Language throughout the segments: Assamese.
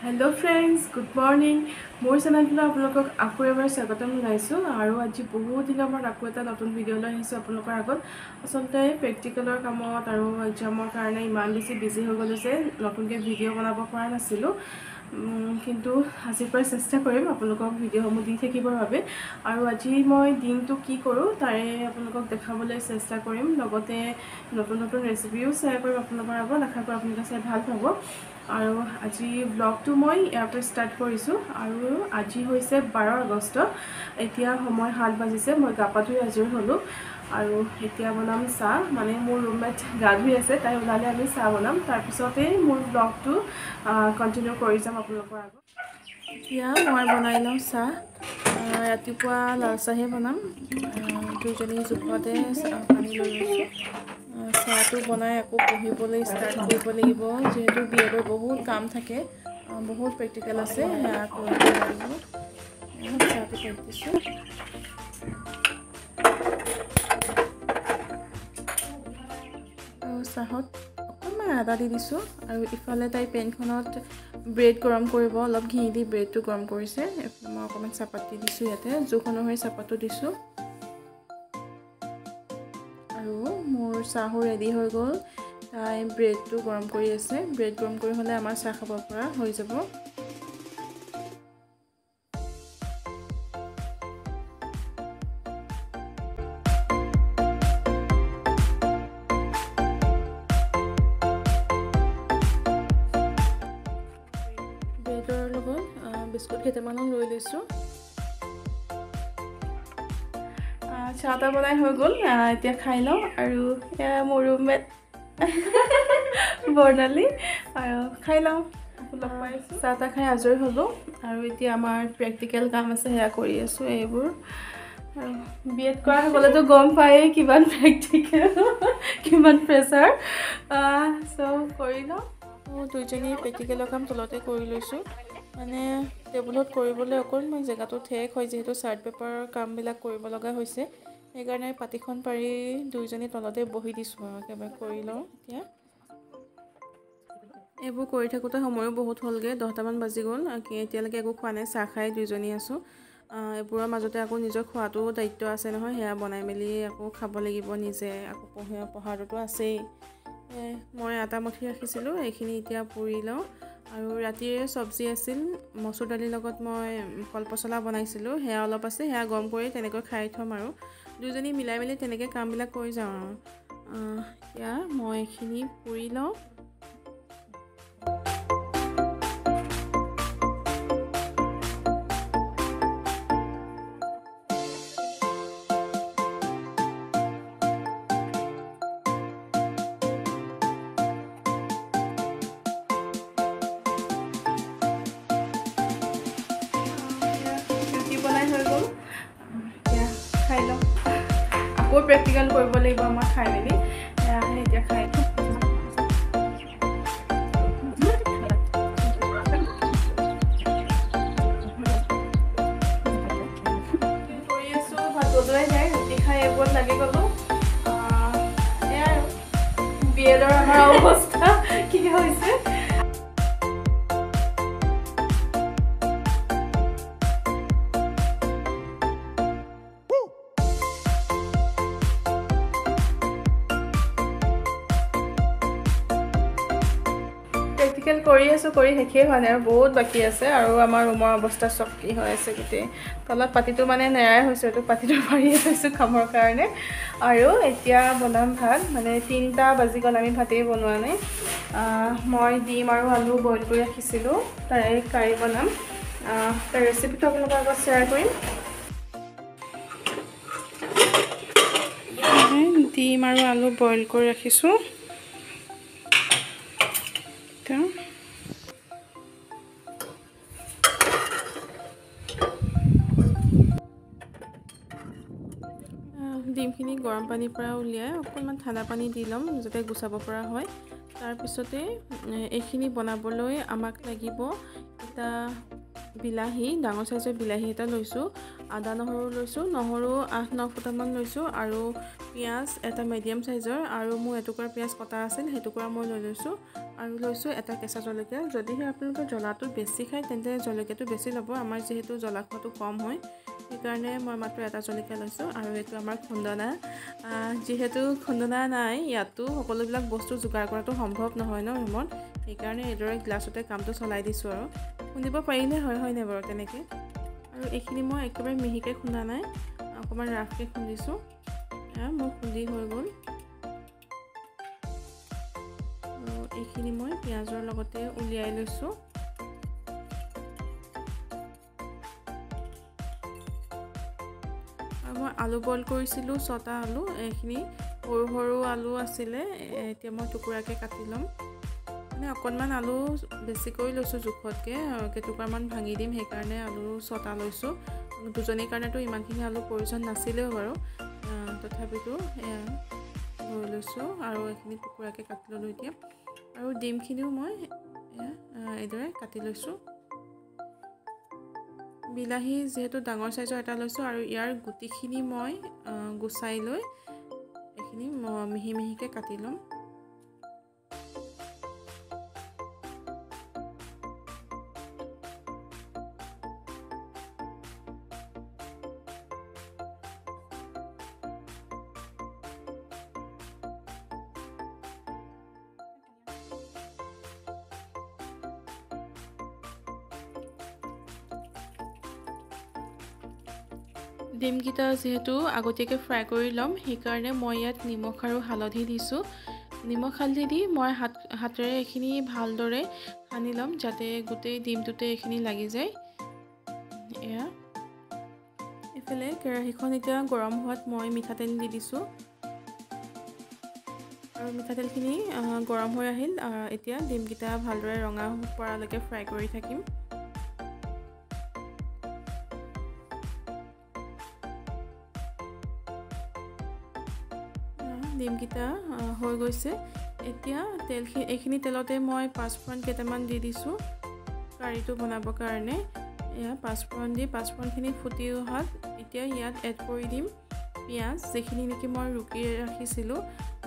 हेलो फ्रेंड्स गुड मॉर्निंग मोर चेनेल आपलोक आको एबार स्वागतम जनाइছো আৰু আজি বহুত দিনৰ পৰা আকৌ এটা নতুন ভিডিও লৈ আহিছো আপোনালোকৰ আগত আসলতে প্ৰেক্টিকেলৰ কামত আৰু এক্সামৰ কাৰণে ইমান বেছি বিজি হৈ গলো যে নতুনকৈ ভিডিও বনাব পৰা নাছিলো কিন্তু আজিৰ পৰা চেষ্টা কৰিম আপোনালোকক ভিডিওসমূহ দি থাকিবৰ বাবে আৰু আজি মই দিনটো কি কৰোঁ তাৰে আপোনালোকক দেখাবলৈ চেষ্টা কৰিম লগতে নতুন নতুন ৰেচিপিও শ্বেয়াৰ কৰিম আপোনালোকৰ আগত আশা কৰোঁ আপোনালোকে চাই ভাল পাব আৰু আজি ব্লগটো মই ইয়াৰ পৰা ষ্টাৰ্ট কৰিছোঁ আৰু আজি হৈছে 12 আগষ্ট এতিয়া সময় 7 বাজিছে মই গা পা ধুই আজৰি হ'লোঁ আৰু এতিয়া বনাম চাহ মানে মোৰ ৰুমমেট গা ধুই আছে তাই ওলালে আমি চাহ বনাম তাৰপিছতে মোৰ ব্লগটো কণ্টিনিউ কৰি যাম আপোনালোকৰ আগত এতিয়া মই বনাই লওঁ চাহ ৰাতিপুৱা লাল চাহে বনাম দুজনী জোখতে পানী লৈ লৈছোঁ চাহটো বনাই আকৌ পঢ়িবলৈ ষ্টাৰ্ট কৰিব লাগিব যেহেতু বিএডৰ বহুত কাম থাকে বহুত প্ৰেক্টিকেল আছে সেয়া কৰিব লাগিব চাহটো কৰি দিছোঁ চাহত অকণমান আদা দি দিছোঁ আৰু ইফালে তাই পেনখনত ব্ৰেড গৰম কৰিব অলপ ঘি দি ব্ৰেডটো গৰম কৰিছে মই অকণমান চাহপাত দি দিছোঁ ইয়াতে জোখ অনুসৰি চাহপাতটো দিছোঁ আৰু মোৰ চাহো ৰেডি হৈ গ'ল তাই ব্ৰেডটো গৰম কৰি আছে ব্ৰেড গৰম কৰি হ'লে আমাৰ চাহ খাব পৰা হৈ যাব ব্ৰেডৰ লগত বিস্কুট কেইটামানো লৈ লৈছোঁ চাহ তা বনাই হৈ গ'ল এতিয়া খাই লওঁ আৰু এয়া মোৰ ৰুমমেট বৰ্ণালী আৰু খাই লওঁ চাহ তা খাই আজৰি হ'লোঁ আৰু এতিয়া আমাৰ প্ৰেক্টিকেল কাম আছে সেয়া কৰি আছোঁ এইবোৰ আৰু বিএড কৰা সকলেতো গম পায়েই কিমান প্ৰেক্টিকেল কিমান প্ৰেছাৰ চ' কৰি লওঁ দুইজনী প্ৰেক্টিকেলৰ কাম তলতে কৰি লৈছোঁ মানে টেবুলত কৰিবলৈ অকণমান জেগাটো ঠেক হয় যিহেতু চাৰ্ট পেপাৰৰ কামবিলাক কৰিব লগা হৈছে সেইকাৰণে পাতিখন পাৰি দুইজনী তলতে বহি দিছোঁ আৰু একেবাৰে কৰি লওঁ এতিয়া এইবোৰ কৰি থাকোঁতে সময়ো বহুত হ'লগৈ 10টামান বাজি গ'ল এতিয়ালৈকে একো খোৱা নাই চাহ খাই দুইজনী আছোঁ এইবোৰৰ মাজতে আকৌ নিজৰ খোৱাটো দায়িত্ব আছে নহয় সেয়া বনাই মেলি আকৌ খাব লাগিব নিজে আকৌ পঢ়াটোতো আছেই মই আটা মঠি ৰাখিছিলোঁ এইখিনি এতিয়া পুৰি লওঁ আৰু ৰাতিৰে চব্জি আছিল মচুৰ দালিৰ লগত মই কল পচলা বনাইছিলোঁ সেয়া অলপ আছে সেয়া গৰম কৰি তেনেকৈ খাই থ'ম আৰু দুজনী মিলাই মেলি তেনেকৈ কামবিলাক কৰি যাওঁ আৰু এতিয়া মই এইখিনি পুৰি লওঁ বনাই হৈ গ'ল এতিয়া খাই লওঁ আকৌ প্ৰেক্টিকেল কৰিব লাগিব আমাৰ খাই মেলি এতিয়া খাই কৰি আছোঁ ভাত বজোৱাই যায় ৰুটি খাই এইবোৰত লাগি গ'লোঁ এয়া আৰু বিএডৰ আমাৰ অৱস্থা কি হৈছে প্ৰেক্টিকেল কৰি আছোঁ কৰি শেষেই হোৱা নাই আৰু বহুত বাকী আছে আৰু আমাৰ ৰুমৰ অৱস্থা চব কি হৈ আছে গোটেই তলত পাতিটো মানে নেৰাই হৈছে এইটো পাতিটো মাৰিয়ে থৈছোঁ কামৰ কাৰণে আৰু এতিয়া বনাম ভাত মানে 3টা বাজি গ'ল আমি ভাতেই বনোৱা নাই মই ডিম আৰু আলু বইল কৰি ৰাখিছিলোঁ তাৰে কাৰী বনাম তাৰ ৰেচিপিটো আপোনালোকৰ আগত শ্বেয়াৰ কৰিম ডিম আৰু আলু বইল কৰি ৰাখিছোঁ ডিমখিনি গৰম পানীৰ পৰা উলিয়াই অকণমান ঠাণ্ডা পানী দি ল'ম যাতে গুচাব পৰা হয় তাৰপিছতে এইখিনি বনাবলৈ আমাক লাগিব এটা বিলাহী ডাঙৰ সাইজৰ বিলাহী এটা লৈছো আদা নহৰু লৈছো নহৰু 8-9 ফুটামান লৈছো আৰু পিয়াজ এটা মিডিয়াম সাইজৰ আৰু মোৰ এটুকুৰা পিয়াজ কটা আছিল হেটুকুৰা মই লৈছো আৰু লৈছো এটা কেঁচা জলকীয়া যদিহে আপোনালোকে জ্বলাটো বেছি খায় তেন্তে জলকীয়াটো বেছি ল'ব আমাৰ যেহেতু জ্বলা খোৱাটো কম হয় সেইকাৰণে মই মাত্ৰ এটা জলকীয়া লৈছো আৰু এইটো আমাৰ খুন্দনা যেহেতু খুন্দনা নাই ইয়াতো সকলোবিলাক বস্তু যোগাৰ কৰাটো সম্ভৱ নহয় ন ৰুমত সেইকাৰণে এদৰে গ্লাছতে কামটো চলাই দিছো আৰু খুন্দিব পাৰিলে হয় নাই বাৰু তেনেকৈ আৰু এইখিনি মই একেবাৰে মিহিকৈ খুন্দা নাই অকণমান ৰাফকৈ খুন্দিছোঁ মোৰ খুন্দি হৈ গ'ল আৰু এইখিনি মই পিঁয়াজৰ লগতে উলিয়াই লৈছোঁ আৰু মই আলু বইল কৰিছিলোঁ 6টা আলু এইখিনি সৰু সৰু আলু আছিলে এতিয়া মই টুকুৰাকৈ কাটি ল'ম মানে অকণমান আলু বেছিকৈ লৈছোঁ জোখতকৈ কেইটুকুৰামান ভাঙি দিম সেইকাৰণে আলু 6টা লৈছোঁ দুজনীৰ কাৰণেতো ইমানখিনি আলু প্ৰয়োজন নাছিলেও বাৰু তথাপিতো লৈ লৈছোঁ আৰু এইখিনি টুকুৰাকৈ কাটি ল'লোঁ এতিয়া আৰু ডিমখিনিও মই এইদৰে কাটি লৈছোঁ বিলাহী যেহেতু ডাঙৰ সাইজৰ এটা লৈছোঁ আৰু ইয়াৰ গুটিখিনি মই গুচাই লৈ এইখিনি মিহি মিহিকৈ কাটি ল'ম ডিমকিটা যেহেতু আগতীয়াকৈ ফ্ৰাই কৰি ল'ম সেইকাৰণে মই ইয়াত নিমখ আৰু হালধি দিছোঁ নিমখ হালধি দি মই হাতেৰে এইখিনি ভালদৰে সানি ল'ম যাতে গোটেই ডিমটোতে এইখিনি লাগি যায় এয়া এফালে কেৰাহীখন এতিয়া গৰম হোৱাত মই মিঠাতেল দি দিছোঁ আৰু মিঠাতেলখিনি গৰম হৈ আহিল এতিয়া ডিমকিটা ভালদৰে ৰঙা পৰালৈকে ফ্ৰাই কৰি থাকিম ডিমকিটা হৈ গৈছে এতিয়া এইখিনি তেলতে মই পাঁচফোৰণ কেইটামান দি দিছোঁ কাৰীটো বনাবৰ কাৰণে এয়া পাঁচফোৰণ দি পাঁচফোৰণখিনি ফুটি অহাত এতিয়া ইয়াত এড কৰি দিম পিঁয়াজ যিখিনি নেকি মই ৰুকি ৰাখিছিলোঁ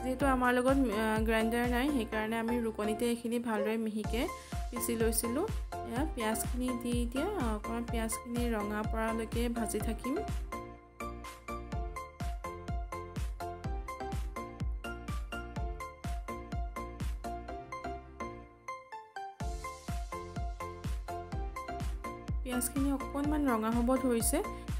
যেহেতু আমাৰ লগত গ্ৰাইণ্ডাৰ নাই সেইকাৰণে আমি ৰুকনিতে এইখিনি ভালদৰে মিহিকৈ পিচি লৈছিলোঁ এয়া পিঁয়াজখিনি দি এতিয়া অকণমান পিঁয়াজখিনি ৰঙা পৰালৈকে ভাজি থাকিম পিঁয়াজখিনি অকণমান ৰঙা হ'ব ধৰিছে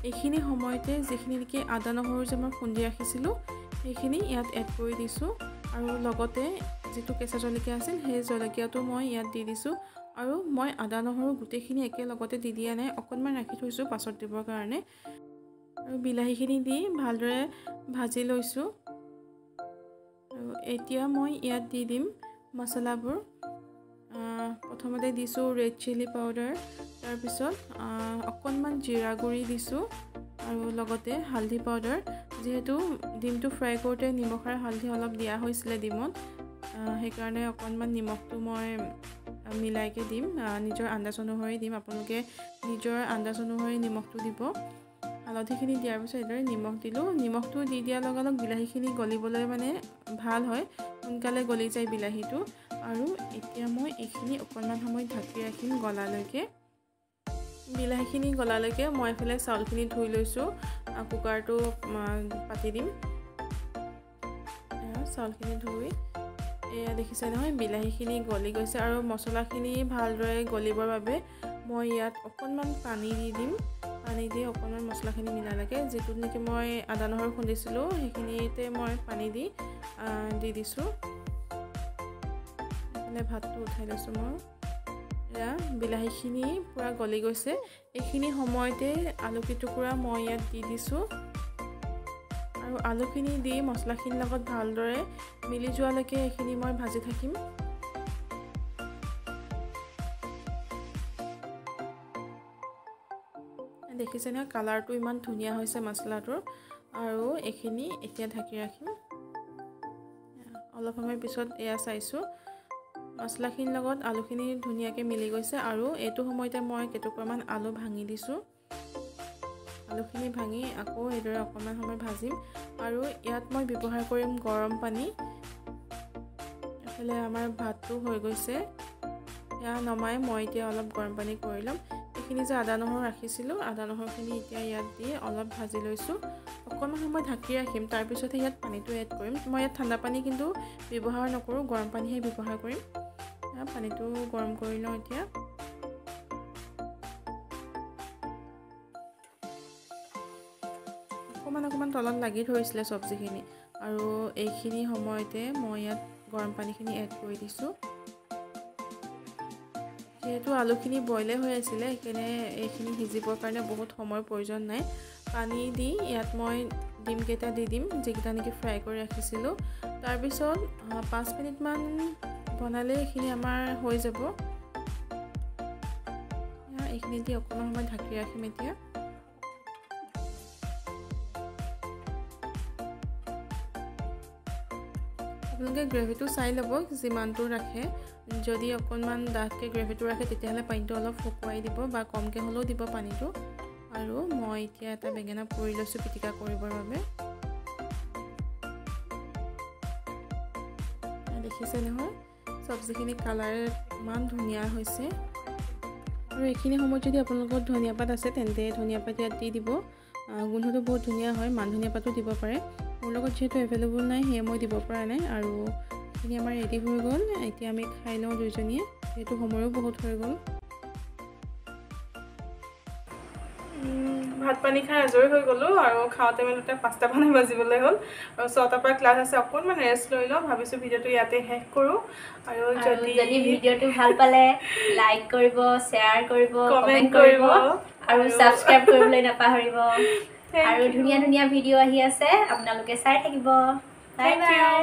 এইখিনি সময়তে যিখিনি নেকি আদা নহৰু যে মই খুন্দি ৰাখিছিলোঁ সেইখিনি ইয়াত এড কৰি দিছোঁ আৰু লগতে যিটো কেঁচা জলকীয়া আছিল সেই জলকীয়াটো মই ইয়াত দি দিছোঁ আৰু মই আদা নহৰু গোটেইখিনি একেলগতে দি দিয়া নাই অকণমান ৰাখি থৈছোঁ পাছত দিবৰ কাৰণে আৰু বিলাহীখিনি দি ভালদৰে ভাজি লৈছোঁ আৰু এতিয়া মই ইয়াত দি দিম মছলাবোৰ প্ৰথমতে দিছোঁ ৰেড চিলি পাউডাৰ তাৰপিছত অকণমান জিৰা গুড়ি দিছোঁ আৰু লগতে হালধি পাউডাৰ যেহেতু ডিমটো ফ্ৰাই কৰোঁতে নিমখ আৰু হালধি অলপ দিয়া হৈছিলে ডিমত সেইকাৰণে অকণমান নিমখটো মই মিলাইকৈ দিম নিজৰ আন্দাজ অনুসৰি দিম আপোনালোকে নিজৰ আন্দাজ অনুসৰি নিমখটো দিব হালধিখিনি দিয়াৰ পিছত এইদৰে নিমখ দিলোঁ নিমখটো দি দিয়াৰ লগে লগে বিলাহীখিনি গলিবলৈ মানে ভাল হয় সোনকালে গলি যায় বিলাহীটো আৰু এতিয়া মই এইখিনি অকণমান সময় ঢাকি ৰাখিম গলালৈকে বিলাহীখিনি গলালৈকে মই এফালে চাউলখিনি ধুই লৈছোঁ কুকাৰটো পাতি দিম চাউলখিনি ধুই এয়া দেখিছে নহয় বিলাহীখিনি গলি গৈছে আৰু মছলাখিনি ভালদৰে গলিবৰ বাবে মই ইয়াত অকণমান পানী দি দিম পানী দি অকণমান মছলাখিনি মিলালৈকে যিটোত নেকি মই আদা নহৰু খুন্দিছিলোঁ সেইখিনিতে মই পানী দি দিছোঁ এইফালে ভাতটো উঠাই লৈছোঁ মই এয়া বিলাহীখিনি পূৰা গলি গৈছে এইখিনি সময়তে আলু কেইটুকুৰা মই ইয়াত দি দিছোঁ আৰু আলুখিনি দি মছলাখিনিৰ লগত ভালদৰে মিলি যোৱালৈকে এইখিনি মই ভাজি থাকিম দেখিছে নহয় কালাৰটো ইমান ধুনীয়া হৈছে মছলাটোৰ আৰু এইখিনি এতিয়া ঢাকি ৰাখিম অলপ সময় পিছত এয়া চাইছোঁ মছলাখিনিৰ লগত আলুখিনি ধুনীয়াকৈ মিলি গৈছে আৰু এইটো সময়তে মই কেইটুকুৰামান আলু ভাঙি দিছোঁ। আলুখিনি ভাঙি আকৌ এইদৰে অকণমান সময় ভাজিম আৰু ইয়াত মই ব্যৱহাৰ কৰিম গৰম পানী। এফালে আমাৰ ভাতটো হৈ গৈছে, এয়া নমাই মই এতিয়া অলপ গৰম পানী কৰি ল'ম। এইখিনি যে আদা নহৰু ৰাখিছিলোঁ, আদা নহৰুখিনি এতিয়া ইয়াত দি অলপ ভাজি লৈছোঁ। অকণমান সময় ঢাকি ৰাখিম, তাৰপিছতহে ইয়াত পানীটো এড কৰিম। মই ইয়াত ঠাণ্ডা পানী কিন্তু ব্যৱহাৰ নকৰোঁ, গৰম পানীহে ব্যৱহাৰ কৰিম। পানীটো গৰম কৰি লওঁ এতিয়া। অকণমান তলত লাগি ধৰিছিলে চব্জিখিনি আৰু এইখিনি সময়তে মই ইয়াত গৰম পানীখিনি এড কৰি দিছোঁ। যিহেতু আলুখিনি বইলে হৈ আছিলে, সেইকাৰণে এইখিনি সিজিবৰ কাৰণে বহুত সময়ৰ প্ৰয়োজন নাই। পানী দি ইয়াত মই ডিমকেইটা দি দিম, যিকেইটা নেকি ফ্ৰাই কৰি ৰাখিছিলোঁ। তাৰপিছত 5 মিনিটমান বনালে এইখিনি আমাৰ হৈ যাব। এইখিনি দি অকণমান সময় ঢাকি ৰাখিম এতিয়া। আপোনালোকে গ্ৰেভিটো চাই ল'ব যিমানটো ৰাখে। যদি অকণমান ডাঠকৈ গ্ৰেভিটো ৰাখে তেতিয়াহ'লে পানীটো অলপ শুকুৱাই দিব বা কমকৈ হ'লেও দিব পানীটো। আৰু মই এতিয়া এটা বেঙেনা পুৰি লৈছোঁ পিটিকা কৰিবৰ বাবে। দেখিছে নহয় চব্জিখিনি কালাৰ ইমান ধুনীয়া হৈছে। আৰু এইখিনি সময়ত যদি আপোনালোকৰ ধনিয়া পাত আছে তেন্তে ধনিয়া পাত ইয়াত দি দিব, গোন্ধটো বহুত ধুনীয়া হয়। মান ধনিয়া পাতো দিব পাৰে, মোৰ লগত যিহেতু এভেইলেবল নাই সেয়ে মই দিব পৰা নাই। আৰু এইখিনি আমাৰ ৰেডি হৈ গ'ল, এতিয়া আমি খাই লওঁ দুইজনীয়ে, যিহেতু সময়ো বহুত হৈ গ'ল। ভাত পানী খাই আজৰি হৈ গ'লোঁ আৰু খাওঁতে মেলোতে 5টা মান বাজিবলৈ হ'ল আৰু 6টাৰ পৰা ক্লাছ আছে। অকণমান ৰেষ্ট লৈ লওঁ, ভাবিছোঁ ভিডিঅ'টো ইয়াতে শেষ কৰোঁ। আৰু যদি ভিডিঅ'টো ভাল পালে লাইক কৰিব, শ্বেয়াৰ কৰিব, কমেণ্ট কৰিব আৰু ছাবস্ক্ৰাইব কৰিবলৈ নাপাহৰিব। আৰু ধুনীয়া ভিডিঅ' আহি আছে, আপোনালোকে চাই থাকিব। Bye bye.